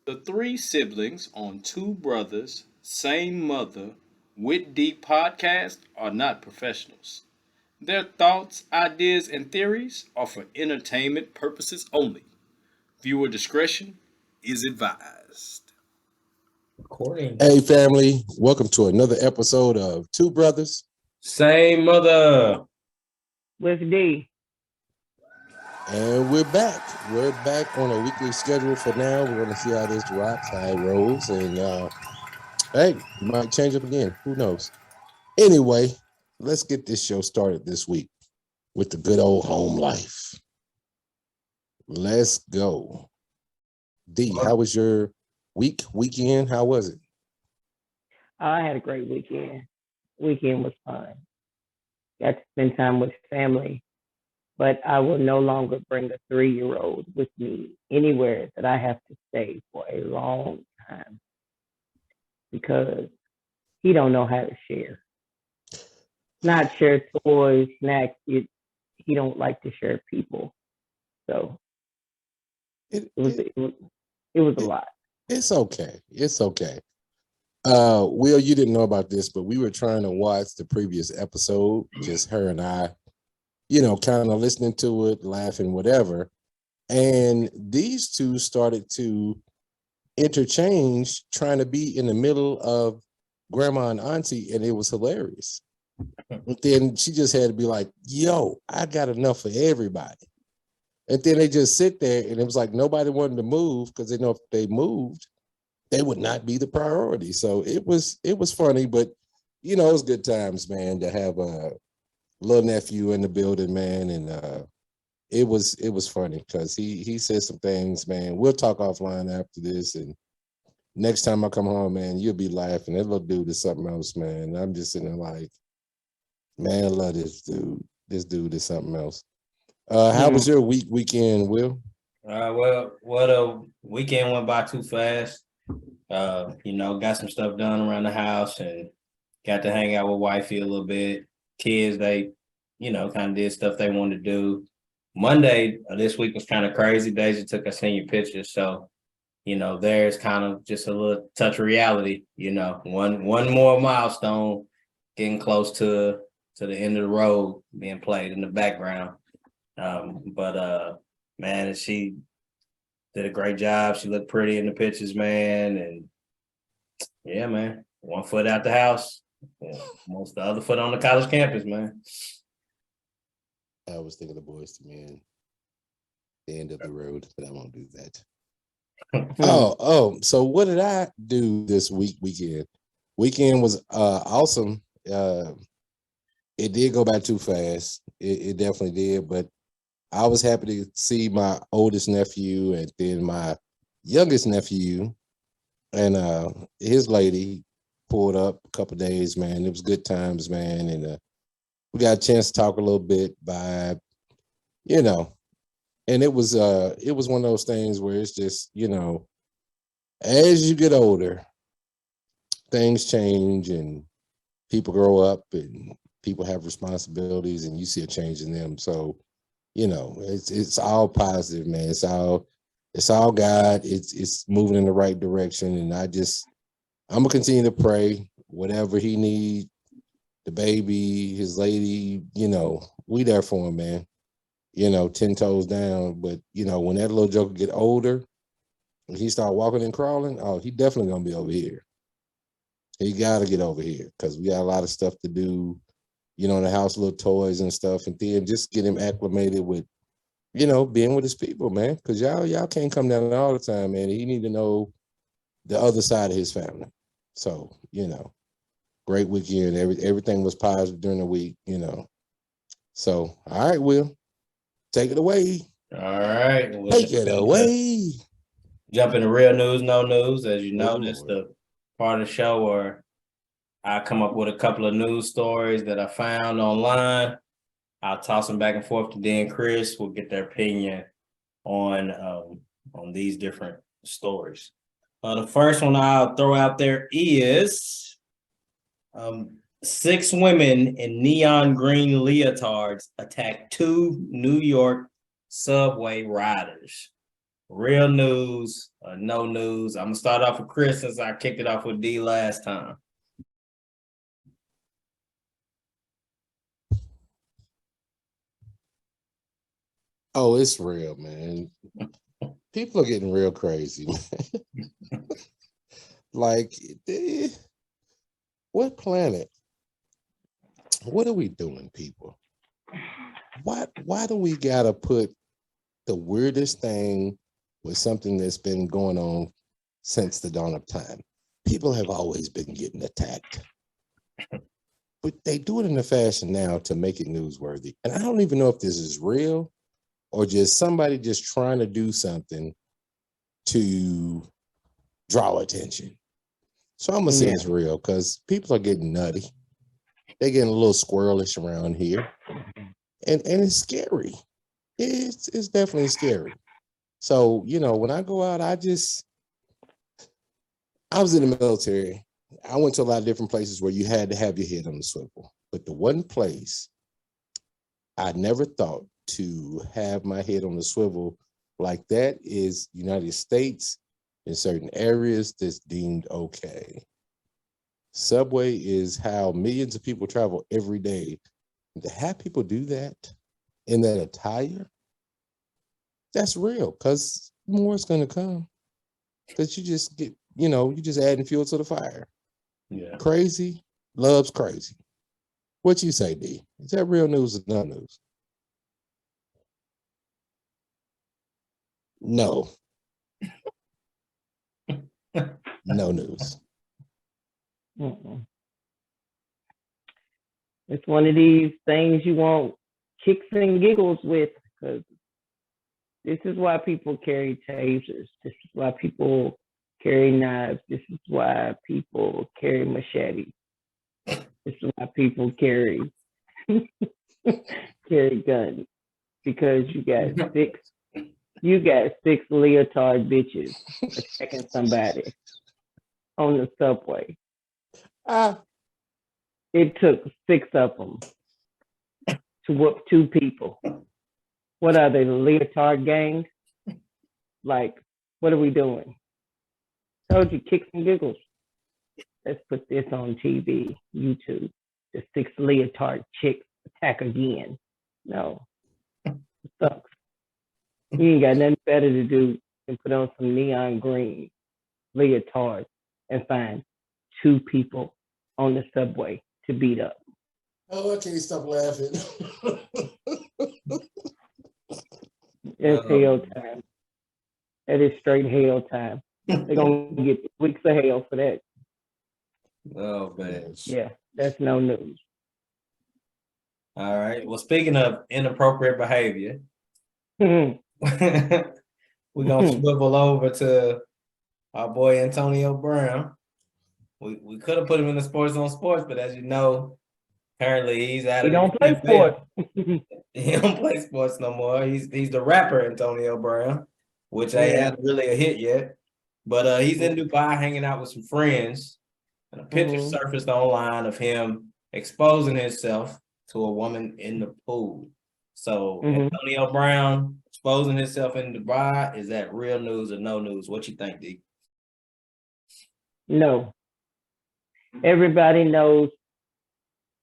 The three siblings on Two Brothers, Same Mother with Deep podcast are not professionals. Their thoughts, ideas, and theories are for entertainment purposes only. Viewer discretion is advised. Recording. Hey, family, welcome to another episode of Two Brothers. Same mother. With D. And we're back. We're back on a weekly schedule for now. We're going to see how this rocks, how it rolls. And hey, it might change up again. Who knows? Anyway, let's get this show started this week with the good old home life. Let's go. D, how was your weekend? How was it? I had a great weekend. Weekend was fun. Got to spend time with family, but I will no longer bring a 3-year-old with me anywhere that I have to stay for a long time because he don't know how to share. Not share toys, snacks. He don't like to share people. So it was a lot. It's okay. It's okay. Will, you didn't know about this, but we were trying to watch the previous episode, just her and I, kind of listening to it, laughing, whatever. And these two started to interchange, trying to be in the middle of grandma and auntie, and it was hilarious. But then she just had to be like, yo, I got enough for everybody. And then they just sit there, and it was like nobody wanted to move because they know if they moved, they would not be the priority. So it was funny, but it was good times, man, to have a little nephew in the building, man. And it was funny because he said some things, man. We'll talk offline after this. And next time I come home, man, you'll be laughing. That little dude is something else, man. I'm just sitting there like, man, I love this dude. This dude is something else. How was your weekend, Will? Well, the weekend went by too fast. Got some stuff done around the house and got to hang out with wifey a little bit. Kids, they, kind of did stuff they wanted to do. Monday this week was kind of crazy. Deja took us senior pictures. So, there's kind of just a little touch of reality, one more milestone getting close to the end of the road being played in the background. Man, she did a great job. She looked pretty in the pictures, man. And yeah, man, one foot out the house, most the other foot on the college campus, man. I was thinking of Boys to Men, the end of the road, but I won't do that. So what did I do this weekend? Weekend was awesome. It did go by too fast. It definitely did, but I was happy to see my oldest nephew and then my youngest nephew and his lady pulled up a couple of days, man. It was good times, man. And we got a chance to talk a little bit by, and it was one of those things where it's just, as you get older, things change and people grow up and people have responsibilities and you see a change in them. So, it's all positive, man. It's all God. It's moving in the right direction. And I'm gonna continue to pray whatever he needs, the baby, his lady, we there for him, man. 10 toes down. But when that little joker get older and he start walking and crawling, oh, he definitely gonna be over here. He gotta get over here because we got a lot of stuff to do. In the house, little toys and stuff, and then just get him acclimated with, being with his people, man. Because y'all can't come down all the time, man. He need to know the other side of his family. So, great weekend. Everything was positive during the week, So, all right, Will, take it away. All right. Take it away. Jump into real news, no news. As you know, Oh, that's Lord. the part of the show where I come up with a couple of news stories that I found online. I'll toss them back and forth to Dan and Chris. We'll get their opinion on these different stories. The first one I'll throw out there is 6 women in neon green leotards attacked 2 New York subway riders. Real news, no news. I'm gonna start off with Chris since I kicked it off with D last time. Oh, it's real, man. People are getting real crazy, man. Like, what planet? What are we doing, people? Why do we gotta put the weirdest thing with something that's been going on since the dawn of time? People have always been getting attacked. But they do it in a fashion now to make it newsworthy. And I don't even know if this is real or just somebody just trying to do something to draw attention. So I'm gonna say it's real because people are getting nutty. They're getting a little squirrelish around here. And it's scary. It's definitely scary. So, when I go out, I was in the military. I went to a lot of different places where you had to have your head on the swivel. But the one place I never thought to have my head on the swivel like that is United States in certain areas that's deemed okay. Subway is how millions of people travel every day. To have people do that in that attire, that's real because more is going to come. Because you just get, you just adding fuel to the fire. Yeah. Crazy loves crazy. What you say, D? Is that real news or no news? No. No news. Mm-mm. It's one of these things you want kicks and giggles with, because this is why people carry tasers. This is why people carry knives. This is why people carry machetes. This is why people carry guns, because you got six leotard bitches attacking somebody on the subway. It took 6 of them to whoop 2 people. What are they, the leotard gang? Like, what are we doing? Told you, kicks and giggles. Let's put this on TV, YouTube. The 6 leotard chicks attack again. No, it sucks. You ain't got nothing better to do than put on some neon green leotards and find 2 people on the subway to beat up. Oh, I can't stop laughing. It's hell time. That is straight hell time. They're going to get weeks of hell for that. Oh, man. Yeah, that's no news. All right. Well, speaking of inappropriate behavior, Mhm. we're going to swivel over to our boy Antonio Brown. We could have put him in the Sports on Sports, but as you know, apparently he's out He of don't the play NFL. sports. He don't play sports no more. He's the rapper Antonio Brown, which ain't had really a hit yet. But he's in Dubai hanging out with some friends, and a picture surfaced online of him exposing himself to a woman in the pool. So Antonio Brown exposing himself in Dubai, is that real news or no news? What you think, D? No. Everybody knows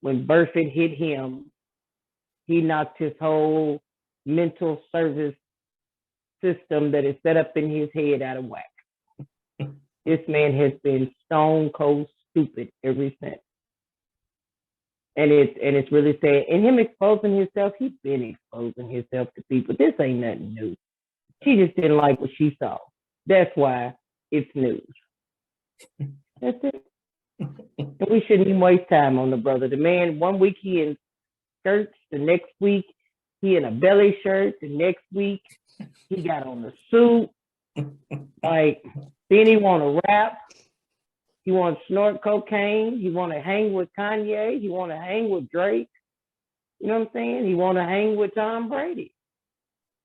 when Burfitt hit him, he knocked his whole mental service system that is set up in his head out of whack. This man has been stone cold stupid ever since. And it's really sad. And him exposing himself, he's been exposing himself to people. This ain't nothing new. She just didn't like what she saw. That's why it's news. That's it. And we shouldn't even waste time on the brother. The man, 1 week he in skirts, the next week he in a belly shirt, the next week he got on the suit. Like, then he want to rap. He want to snort cocaine. He want to hang with Kanye. He want to hang with Drake. You know what I'm saying? He want to hang with Tom Brady.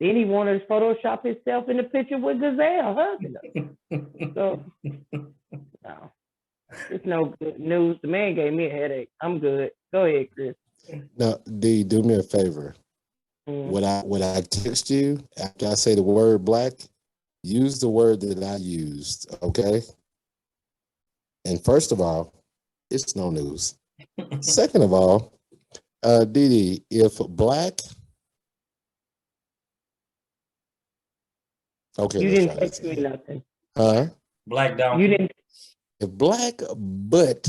Then he want to Photoshop himself in the picture with Gazelle hugging her. So, no, it's no good news. The man gave me a headache. I'm good. Go ahead, Chris. Now, D, do me a favor. When I text you after I say the word black, use the word that I used, okay? And first of all, it's no news. Second of all, Didi, if black, okay, You let's didn't try this text me again. nothing. Huh? Black down. You didn't. If black butt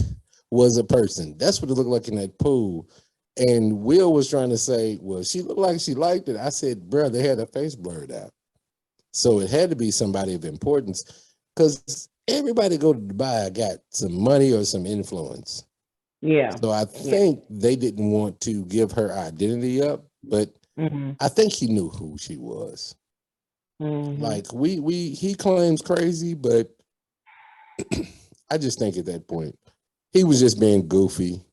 was a person, that's what it looked like in that pool. And Will was trying to say, well, she looked like she liked it. I said, bro, they had her face blurred out. So it had to be somebody of importance because everybody go to Dubai got some money or some influence. Yeah. So I think they didn't want to give her identity up, but I think he knew who she was. Like he claims crazy, but I just think at that point he was just being goofy.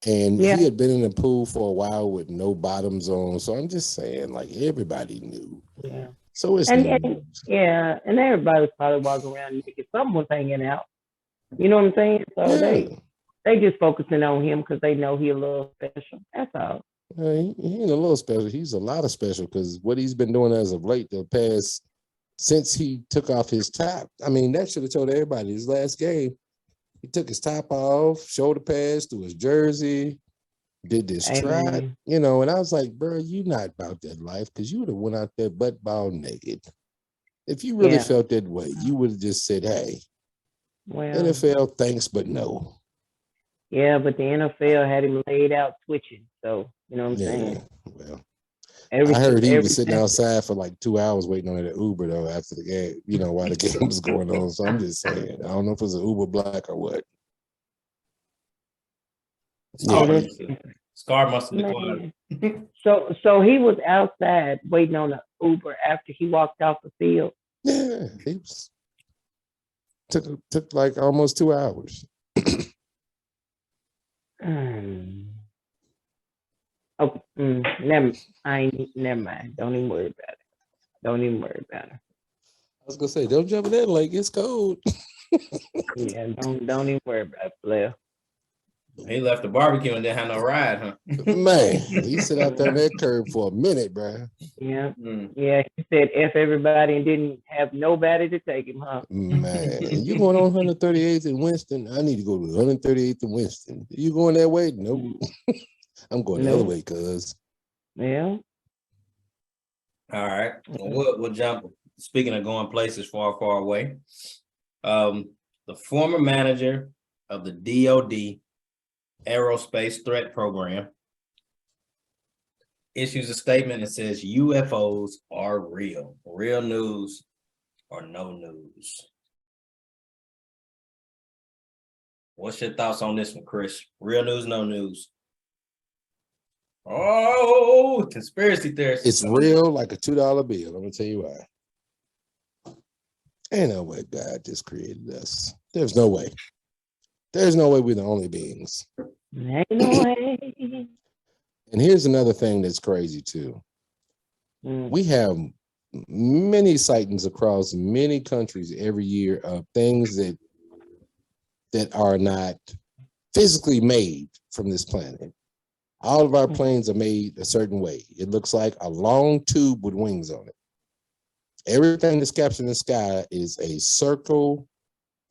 And he had been in the pool for a while with no bottoms on. So I'm just saying, like, everybody knew. Yeah. So it's and everybody was probably walking around naked. Someone was hanging out. You know what I'm saying? So they just focusing on him because they know he a little special. That's all. He ain't a little special. He's a lot of special because what he's been doing as of late, the past since he took off his top. I mean, that should have told everybody his last game. He took his top off, shoulder pads through his jersey, did this trot, you know, and I was like, bro, you not about that life because you would have went out there butt ball naked. If you really felt that way, you would have just said, hey, NFL, thanks, but no. Yeah, but the NFL had him laid out switching. So, you know what I'm saying? Well, I heard he was sitting outside for like 2 hours waiting on an Uber though after the game, you know, while the game was going on. So I'm just saying, I don't know if it was an Uber black or what. Scar must have declined. So he was outside waiting on an Uber after he walked off the field. Yeah, he was took like almost 2 hours. Never mind. Don't even worry about it. I was gonna say, don't jump in that lake. It's cold. Yeah, don't even worry about it, Blair. He left the barbecue and didn't have no ride, huh? Man, he sit out there on that curb for a minute, bro. Yeah, yeah. He said F everybody and didn't have nobody to take him, huh? Man, you going on 138th in Winston? I need to go to 138th in Winston. You going that way? Nope. I'm going the other way, cuz. Yeah. All right. We'll jump. Speaking of going places far, far away, the former manager of the DoD Aerospace Threat Program issues a statement that says UFOs are real. Real news or no news. What's your thoughts on this one, Chris? Real news, no news? Oh, conspiracy theories. It's real like a $2 bill. I'm gonna tell you why. Ain't no way God just created us. There's no way. There's no way we're the only beings. Ain't no way. And here's another thing that's crazy too. We have many sightings across many countries every year of things that are not physically made from this planet. All of our planes are made a certain way. It looks like a long tube with wings on it. Everything that's captured in the sky is a circle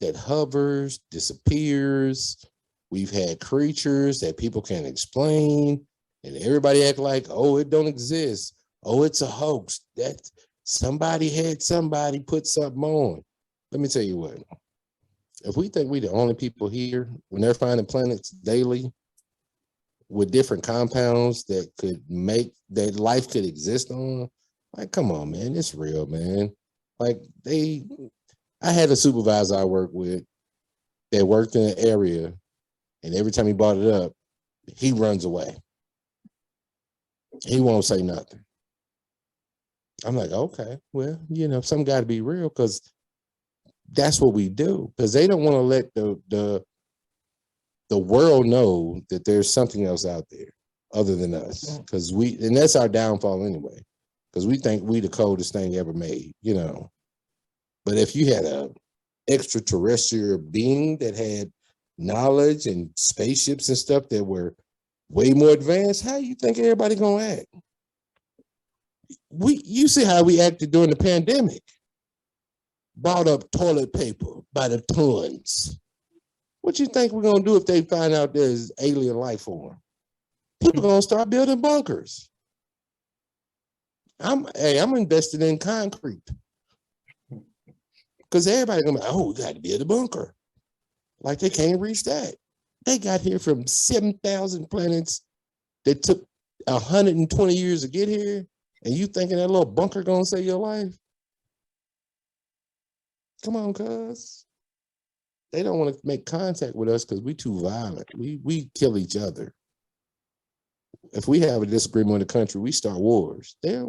that hovers, disappears. We've had creatures that people can't explain, and everybody act like, oh, it don't exist. Oh, it's a hoax. That somebody had somebody put something on. Let me tell you what. If we think we're the only people here, when they're finding planets daily with different compounds that could make that life could exist on, like, come on, man, it's real, man. Like I had a supervisor I worked with. that worked in the area, and every time he brought it up, he runs away. He won't say nothing. I'm like, okay, well, some got to be real, because that's what we do. Because they don't want to let the world know that there's something else out there other than us. Because and that's our downfall anyway. Because we think we the coldest thing ever made, But if you had a extraterrestrial being that had knowledge and spaceships and stuff that were way more advanced, how you think everybody gonna act? You see how we acted during the pandemic. Bought up toilet paper by the tons. What you think we're gonna do if they find out there's alien life form? People gonna start building bunkers. I'm invested in concrete. Because everybody gonna be, oh, we got to build a bunker. Like they can't reach that. They got here from 7,000 planets that took 120 years to get here, and you thinking that little bunker gonna save your life? Come on, cuz. They don't want to make contact with us because we too violent. We kill each other. If we have a disagreement in the country, we start wars. They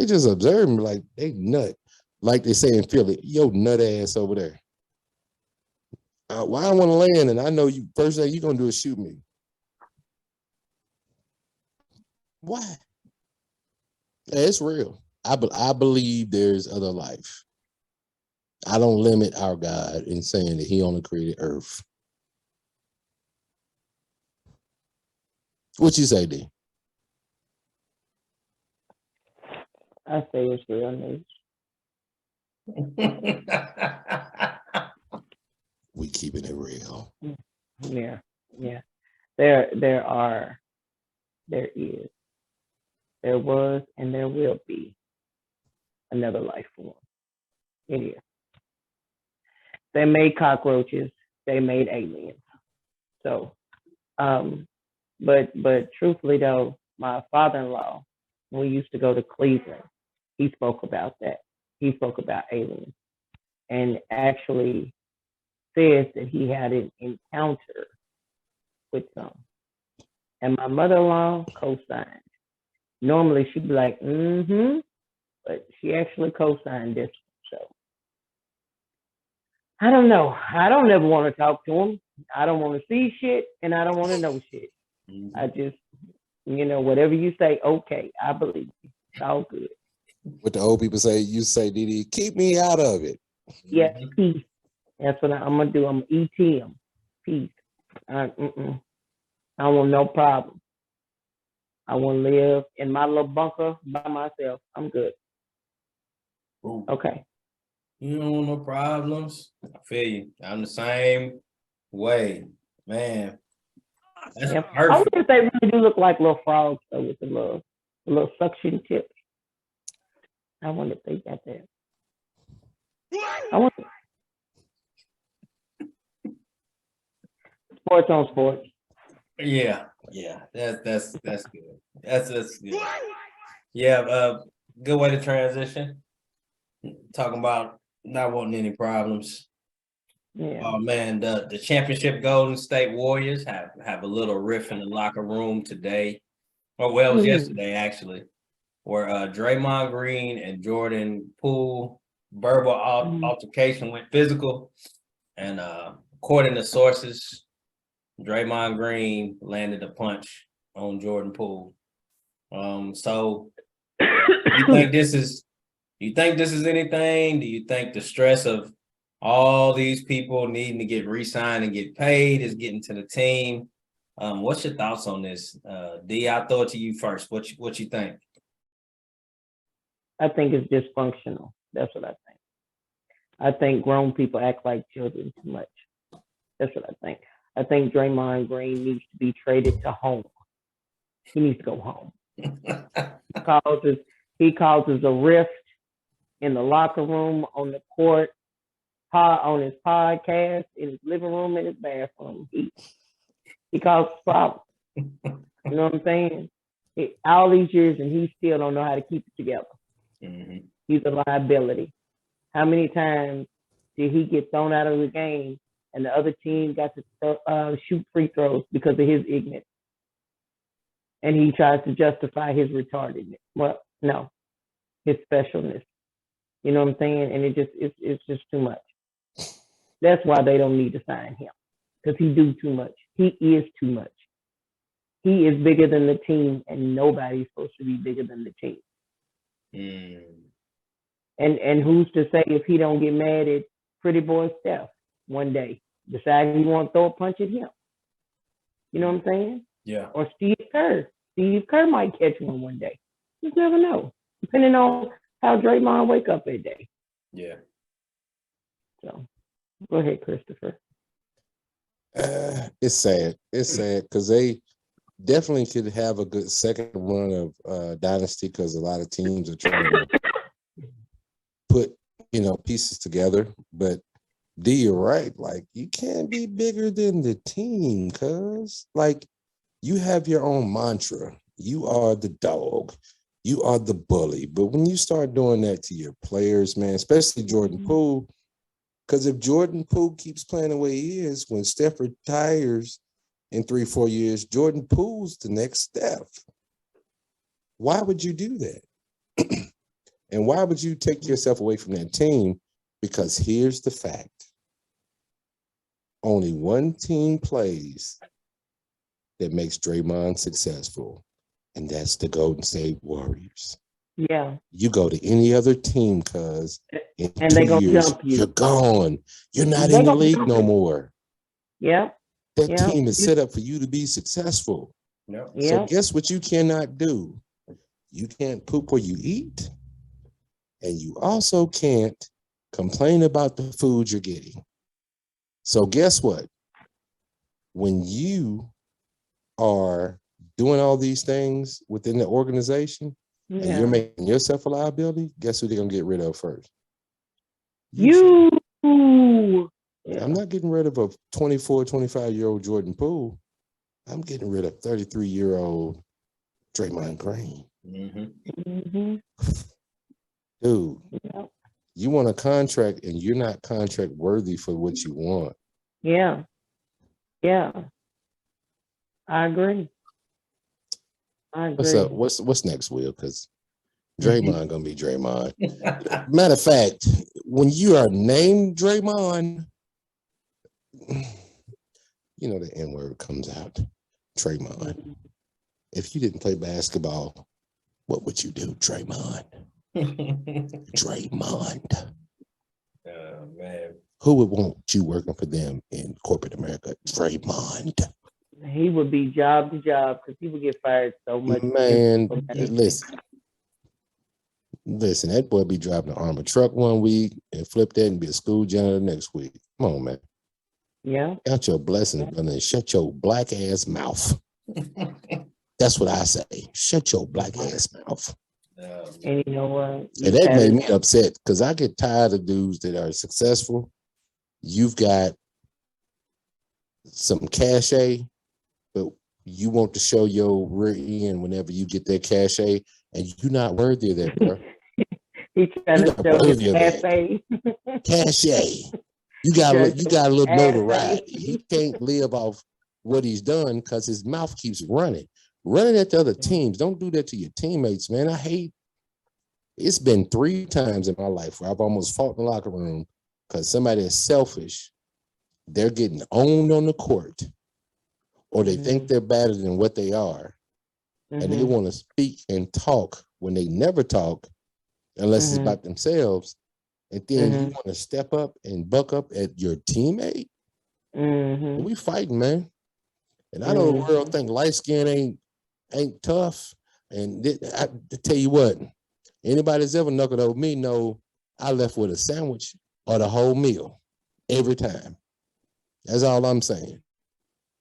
just observe me like they nut. Like they say in Philly, yo, nut ass over there. Why I want to land, and I know you, first thing you're going to do is shoot me. Why? Yeah, it's real. I believe there's other life. I don't limit our God in saying that he only created earth. What you say, D? I say it's real news. We keeping it real. Yeah. There is, there was, and there will be another life form. It is. They made cockroaches. They made aliens. So, but truthfully though, my father-in-law, when we used to go to Cleveland, he spoke about that. He spoke about aliens, and actually says that he had an encounter with some. And my mother-in-law co-signed. Normally she'd be like, but she actually co-signed this. So I don't know. I don't ever want to talk to him. I don't want to see shit, and I don't want to know shit. I just, whatever you say, okay, I believe you. It's all good. What the old people say, you say, Didi, keep me out of it. Yes, peace. That's what I'm gonna do. I'm gonna eat him. Peace. I don't want no problem. I want to live in my little bunker by myself. I'm good. Ooh. Okay. You don't want no problems. I feel you. I'm the same way, man. That's perfect. I wonder if they really do look like little frogs though, with the little suction tips. I wonder if they got that. I wonder. Sports on sports. Yeah. That's good. That's good. Yeah, good way to transition. Talking about not wanting any problems. Yeah. Oh man, the championship Golden State Warriors have a little riff in the locker room today. Or well, it was yesterday actually, where Draymond Green and Jordan Poole verbal altercation went physical, and according to sources, Draymond Green landed a punch on Jordan Poole. So you think this is anything? Do you think the stress of all these people needing to get re-signed and get paid is getting to the team? What's your thoughts on this? D, I'll throw it to you first. What you think? I think it's dysfunctional. That's what I think. I think grown people act like children too much. That's what I think. I think Draymond Green needs to be traded to home. He needs to go home. He causes a rift in the locker room, on the court, on his podcast, in his living room, in his bathroom. He causes problems. You know what I'm saying? All these years, and he still don't know how to keep it together. Mm-hmm. He's a liability. How many times did he get thrown out of the game and the other team got to shoot free throws because of his ignorance. And he tries to justify his retardedness. Well, no, his specialness. You know what I'm saying? And it's just too much. That's why they don't need to sign him, because he do too much. He is too much. He is bigger than the team, and nobody's supposed to be bigger than the team. And who's to say if he don't get mad at pretty boy Steph one day, decide he want to throw a punch at him? You know what I'm saying? Yeah. Or Steve Kerr. Steve Kerr might catch one day. You just never know, depending on how Draymond wake up that day. Yeah. So, go ahead, Christopher. It's sad. It's sad because they definitely could have a good second run of dynasty, because a lot of teams are trying to put pieces together. But D, you're right. Like, you can't be bigger than the team, cuz like you have your own mantra. You are the dog. You are the bully. But when you start doing that to your players, man, especially Jordan Poole, because if Jordan Poole keeps playing the way he is, when Steph retires in 3-4 years, Jordan Poole's the next Steph. Why would you do that? And why would you take yourself away from that team? Because here's the fact. Only one team plays that makes Draymond successful, and that's the Golden State Warriors. Yeah. You go to any other team, cuz in and 2 they gonna years, jump you. you're gone. You're not They in the gonna league jump no you. more. Yep. That Yep. team is set up for you to be successful. Yep. So Yep. guess what you cannot do? You can't poop where you eat, and you also can't complain about the food you're getting. So guess what? When you are doing all these things within the organization and you're Yeah. making yourself a liability, guess who they're going to get rid of first? You. I'm not getting rid of a 24, 25-year-old Jordan Poole. I'm getting rid of 33-year-old Draymond Green. Mm-hmm. Dude, Yep. you want a contract and you're not contract worthy for what you want. Yeah. Yeah. I agree. What's up? What's next, Will? Because Draymond gonna be Draymond. Matter of fact, when you are named Draymond, the N-word comes out. Draymond. If you didn't play basketball, what would you do, Draymond? Draymond. Oh, man. Who would want you working for them in corporate America? Draymond. He would be job to job because he would get fired so much. Man, listen, that boy be driving an armored truck one week and flip that and be a school janitor next week. Come on, man. Yeah. Count your blessings, brother, and shut your black ass mouth. That's what I say. Shut your black ass mouth. And you know what? And that made me upset because I get tired of dudes that are successful. You've got some cachet, but you want to show your rear end whenever you get that cachet, and you're not worthy of that, bro. He's trying to show his cachet. Cachet. You got a little notoriety. He can't live off what he's done because his mouth keeps running at the other teams. Don't do that to your teammates, man. It's been 3 times in my life where I've almost fought in the locker room because somebody is selfish. They're getting owned on the court, or they think they're better than what they are, and they want to speak and talk when they never talk unless it's about themselves. And then you want to step up and buck up at your teammate. We fighting, man. And I know the world think light skin ain't tough. And I tell you what, anybody that's ever knuckled over me know I left with a sandwich or the whole meal every time. That's all I'm saying.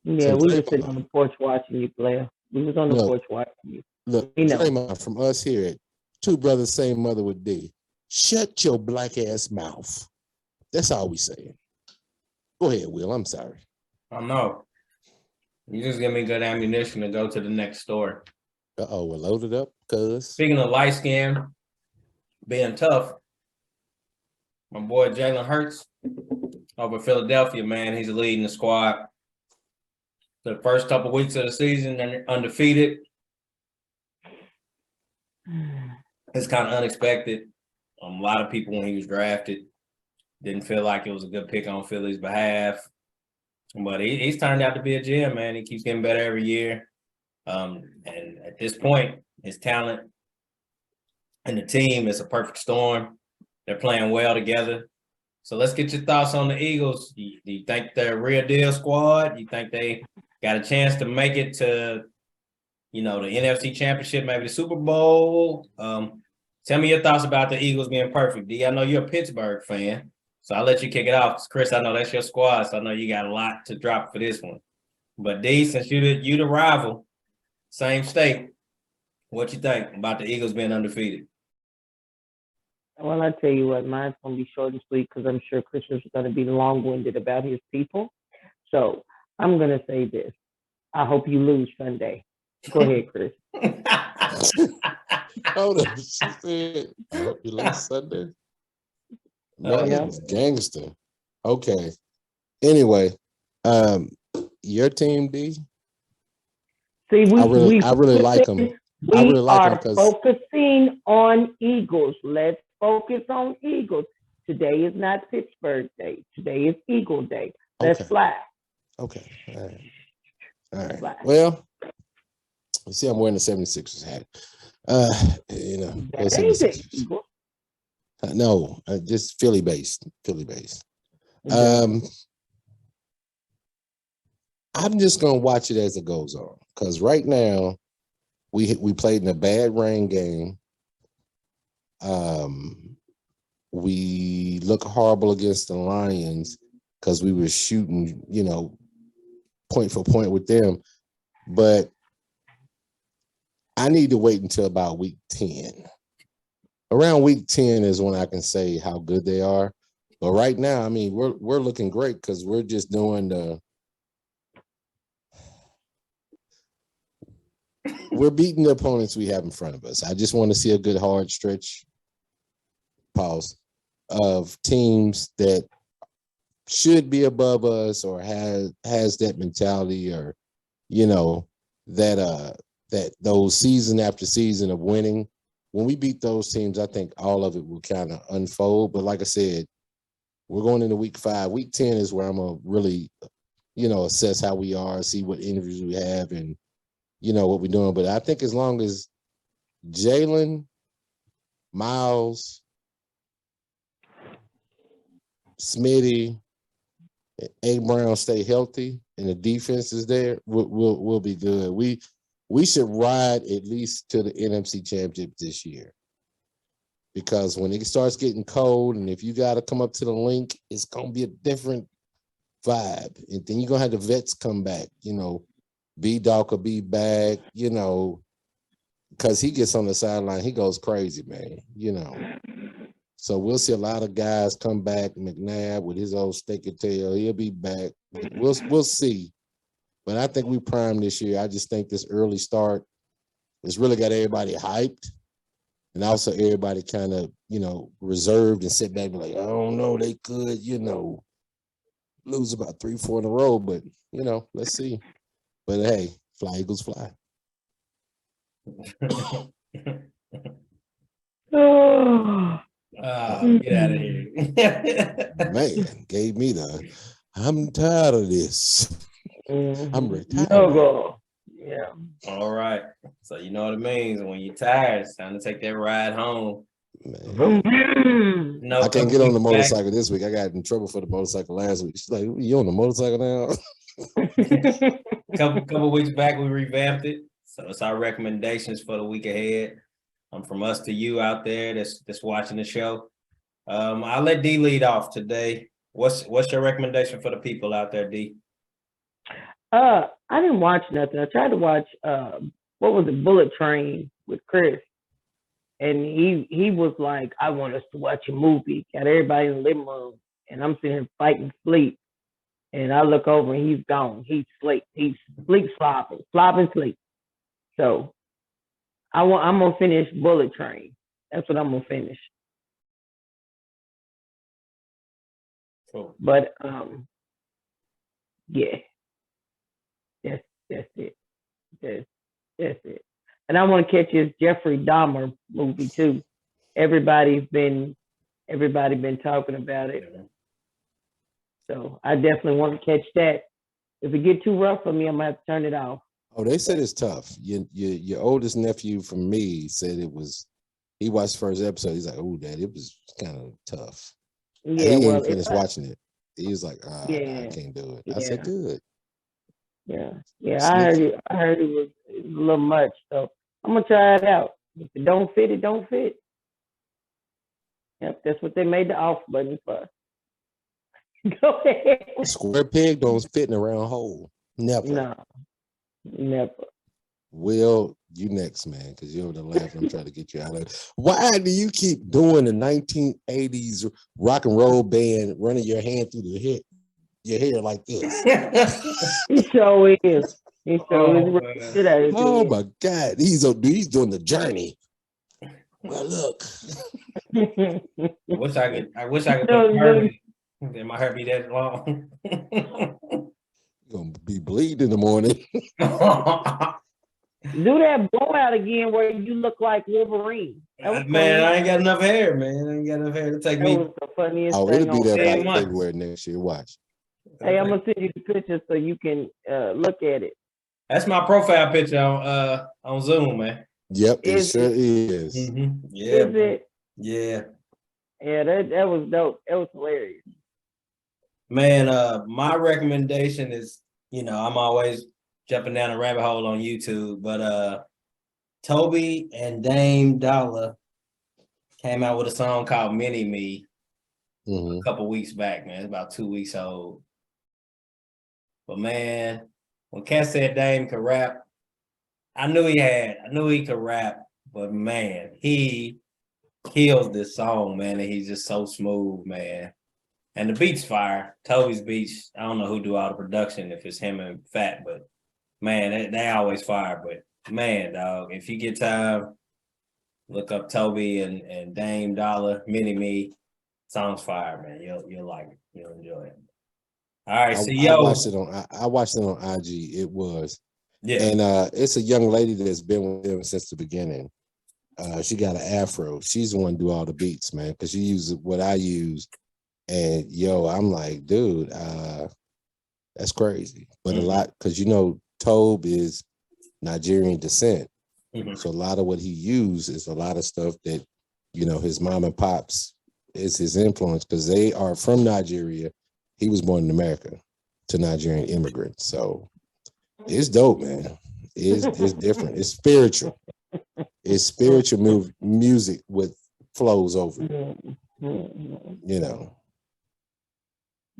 Yeah, so we were sitting on the porch watching you play. We was on the porch watching you. Look, Draymond, from us here at Two Brothers, Same Mother with D, shut your black ass mouth. That's all we saying. Go ahead, Will. I'm sorry. I know. You just give me good ammunition to go to the next story. Uh-oh, we're loaded up, cuz. Speaking of light skin, being tough, my boy Jalen Hurts over Philadelphia, man. He's leading the squad. The first couple weeks of the season, they're undefeated. It's kind of unexpected. A lot of people, when he was drafted, didn't feel like it was a good pick on Philly's behalf. But he's turned out to be a gem, man. He keeps getting better every year. And at this point, his talent and the team is a perfect storm. They're playing well together. So let's get your thoughts on the Eagles. Do you think they're a real deal squad? You think they got a chance to make it to, the NFC Championship, maybe the Super Bowl? Tell me your thoughts about the Eagles being perfect. D, I know you're a Pittsburgh fan, so I'll let you kick it off. Chris, I know that's your squad, so I know you got a lot to drop for this one. But D, since you the rival, same state, what you think about the Eagles being undefeated? Well, I tell you what, mine's gonna be short and sweet because I'm sure Chris is gonna be long-winded about his people. So I'm gonna say this: I hope you lose Sunday. Go ahead, Chris. Hold up. She said, I hope you lose Sunday. Man, yeah. it's gangster. Okay. Anyway, your team, D. See, I really like them. I really like them because focusing on Eagles. Let's focus on Eagles. Today is not Pittsburgh Day. Today is Eagle Day. Let's fly. Okay. All right. Fly. Well, you see, I'm wearing the 76ers hat. That ain't it. No, just Philly based. Okay. I'm just gonna watch it as it goes on because right now we played in a bad rain game. We look horrible against the Lions because we were shooting, point for point with them. But I need to wait until about week 10. Around week 10 is when I can say how good they are. But right now, I mean, we're looking great because we're just doing we're beating the opponents we have in front of us. I just want to see a good hard stretch, pause, of teams that should be above us or has that mentality or, that those season after season of winning. When we beat those teams, I think all of it will kind of unfold. But like I said, we're going into week 5. Week 10 is where I'm going to really, assess how we are, see what interviews we have and, what we're doing. But I think as long as Jalen, Miles, Smitty, A. Brown stay healthy and the defense is there, we'll be good. We should ride at least to the NFC Championship this year. Because when it starts getting cold and if you got to come up to the link, it's going to be a different vibe. And then you're going to have the vets come back, B-Doc will be back, because he gets on the sideline, he goes crazy, man, So we'll see a lot of guys come back. McNabb with his old stick and tail, he'll be back. We'll see. But I think we primed this year. I just think this early start has really got everybody hyped. And also everybody kind of, reserved and sit back and be like, I don't know, they could, lose about 3-4 in a row. But, let's see. But hey, fly Eagles fly. Get out of here. Man, gave me I'm tired of this. I'm retired. No, yeah. All right. So you know what it means. When you're tired, it's time to take that ride home. Man. No, I can't get on the motorcycle this week. I got in trouble for the motorcycle last week. She's like, you on the motorcycle now? couple weeks back, we revamped it. So it's our recommendations for the week ahead. From us to you out there that's watching the show. I'll let D lead off today. What's your recommendation for the people out there, D? I didn't watch nothing. I tried to watch what was it, Bullet Train with Chris. And he was like, I want us to watch a movie. Got everybody in the living room. And I'm sitting here fighting sleep. And I look over and he's gone. He's sleep. He's slopping sleep. So I'm gonna finish Bullet Train. That's what I'm gonna finish. Cool. But yeah, that's it. That's it. And I want to catch his Jeffrey Dahmer movie too. Everybody been talking about it. So I definitely want to catch that. If it get too rough for me, I'm gonna have to turn it off. Oh, they said it's tough. Your oldest nephew from me said it was. He watched the first episode. He's like, "Oh, Dad, it was kind of tough." And Yeah, he well, didn't finish watching it. He was like, yeah, I can't do it." I yeah, said, "Good." yeah. I Sneaky. heard it was a little much. So I'm gonna try it out. If it don't fit, it don't fit. Yep, that's what they made the off button for. Go ahead. Square peg don't fit in a round hole. Never. No, never. Will, you next, man, because you're over the laughing. I'm trying to get you out of it. Why do you keep doing the 1980s rock and roll band, running your hand through your hair like this? He sure is. He sure is. Oh my God, he's doing the journey. Well, look. I wish I could put Herbie. It might hurt me that long. You're gonna be bleeding in the morning. Do that blowout again where you look like Wolverine. Man, I ain't got enough hair, man. I ain't got enough hair to take That me. was the funniest Oh, thing. it'll be there by months. February next year. Watch. Hey, I'm gonna send you the picture so you can look at it. That's my profile picture on Zoom, man. Yep, it Is sure it? is. Mm-hmm. Yeah, Is it? yeah. Yeah, that was dope. That was hilarious. Man, my recommendation is, I'm always jumping down a rabbit hole on YouTube, but Toby and Dame Dollar came out with a song called Mini Me a couple weeks back, man. It's about 2 weeks old. But man, when Cat said Dame could rap, I knew he could rap, but man, he kills this song, man, and he's just so smooth, man. And the beat's fire. Toby's beats, I don't know who do all the production, if it's him and Fat, but man, they always fire. But man, dog, if you get time, look up Toby and Dame Dollar, Mini Me. Song's fire, man. You'll like it. You'll enjoy it. All right, I watched it on IG. It was. Yeah. And it's a young lady that's been with them since the beginning. She got an afro. She's the one to do all the beats, man, because she uses what I use. And I'm like, dude, that's crazy. But a lot, because Tobe is Nigerian descent. So a lot of what he used is a lot of stuff that, his mom and pops is his influence because they are from Nigeria. He was born in America to Nigerian immigrants. So it's dope, man. It's different. It's spiritual. It's spiritual music with flows over it.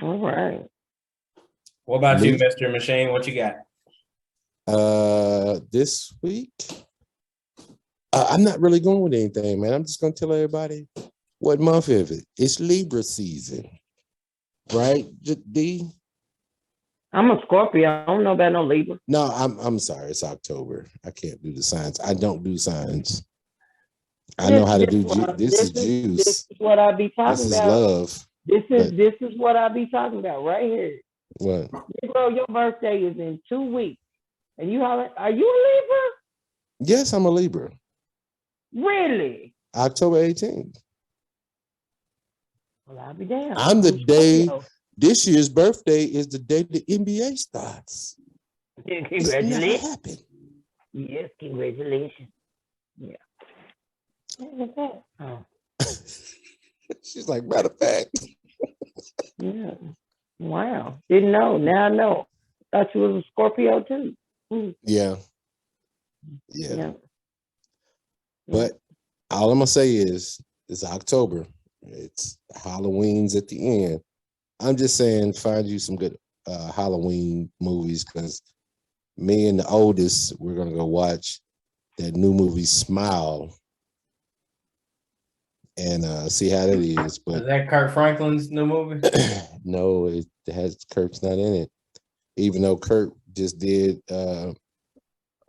All right. What about you, Mr. Machine? What you got? This week, I'm not really going with anything, man. I'm just gonna tell everybody what month is it. It's Libra season, right? D. I'm a Scorpio. I don't know about no Libra. No, I'm sorry. It's October. I can't do the signs. I don't do signs. I know how to do. This is juice. This is what I be talking about. This is love. This is what I be talking about right here. What? Bro, your birthday is in 2 weeks, and you holler, are you a Libra? Yes, I'm a Libra. Really? October 18th. Well, I'll be damned. I'm the day. This year's birthday is the day the NBA starts. Congratulations. Yes, congratulations. Yeah. What was that? Oh. She's like, matter of fact. Yeah. Wow. Didn't know. Now I know. Thought you was a Scorpio too. Yeah. But all I'm gonna say is it's October. It's Halloween's at the end. I'm just saying, find you some good Halloween movies because me and the oldest, we're gonna go watch that new movie Smile and see how that is. But is that Kirk Franklin's new movie? No, it has Kirk's not in it. Even though Kirk just did a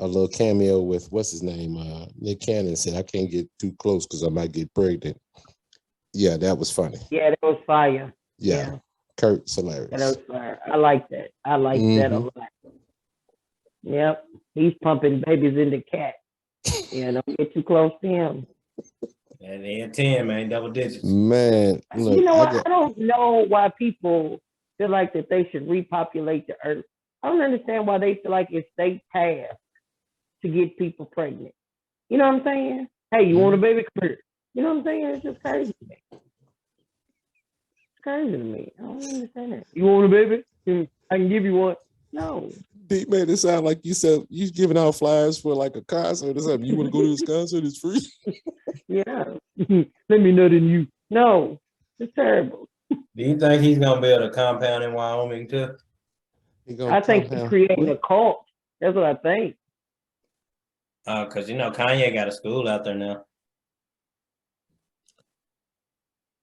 little cameo with what's his name? Nick Cannon said, I can't get too close because I might get pregnant. Yeah, that was funny. Yeah, that was fire. Yeah. Kurt's That hilarious. was fire. I like that. I like that a lot. Yep. He's pumping babies into cats. Yeah, don't get too close to him. And they at 10, man, double digits. Man, look, You know what? I don't know why people feel like that they should repopulate the earth. I don't understand why they feel like it's their task to get people pregnant. You know what I'm saying? Hey, you want a baby? Come here. You know what I'm saying? It's just crazy to me. It's crazy to me. I don't understand that. You want a baby? I can give you one. No. He made it sound like you said you giving out flyers for like a concert or something. You want to go to this concert? It's free. Yeah. Let me nut in you. No. It's terrible. Do you think he's gonna build a compound in Wyoming too? I think he's creating a cult. That's what I think. Because Kanye got a school out there now.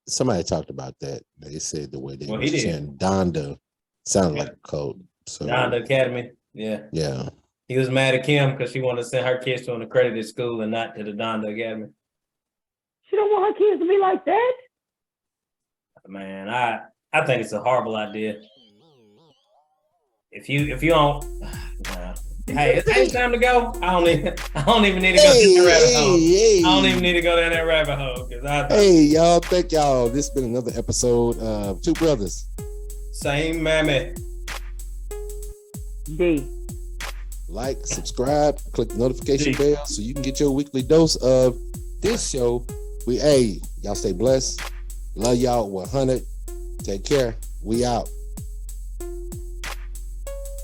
Somebody talked about that. They said the way they Well, was he did. chanting Donda sounded like a cult. So Donda Academy. Yeah. yeah. He was mad at Kim because she wanted to send her kids to an accredited school and not to the Donda Academy. She don't want her kids to be like that. Man, I think it's a horrible idea. If you don't, hey, it's time to go. I don't even need to go down that rabbit hole. I don't even need to go down that rabbit hole Hey, y'all, thank y'all. This has been another episode of Two Brothers. Same mammy. D. Like, subscribe, click the notification bell so you can get your weekly dose of this show. Y'all stay blessed. Love y'all 100. Take care. We out.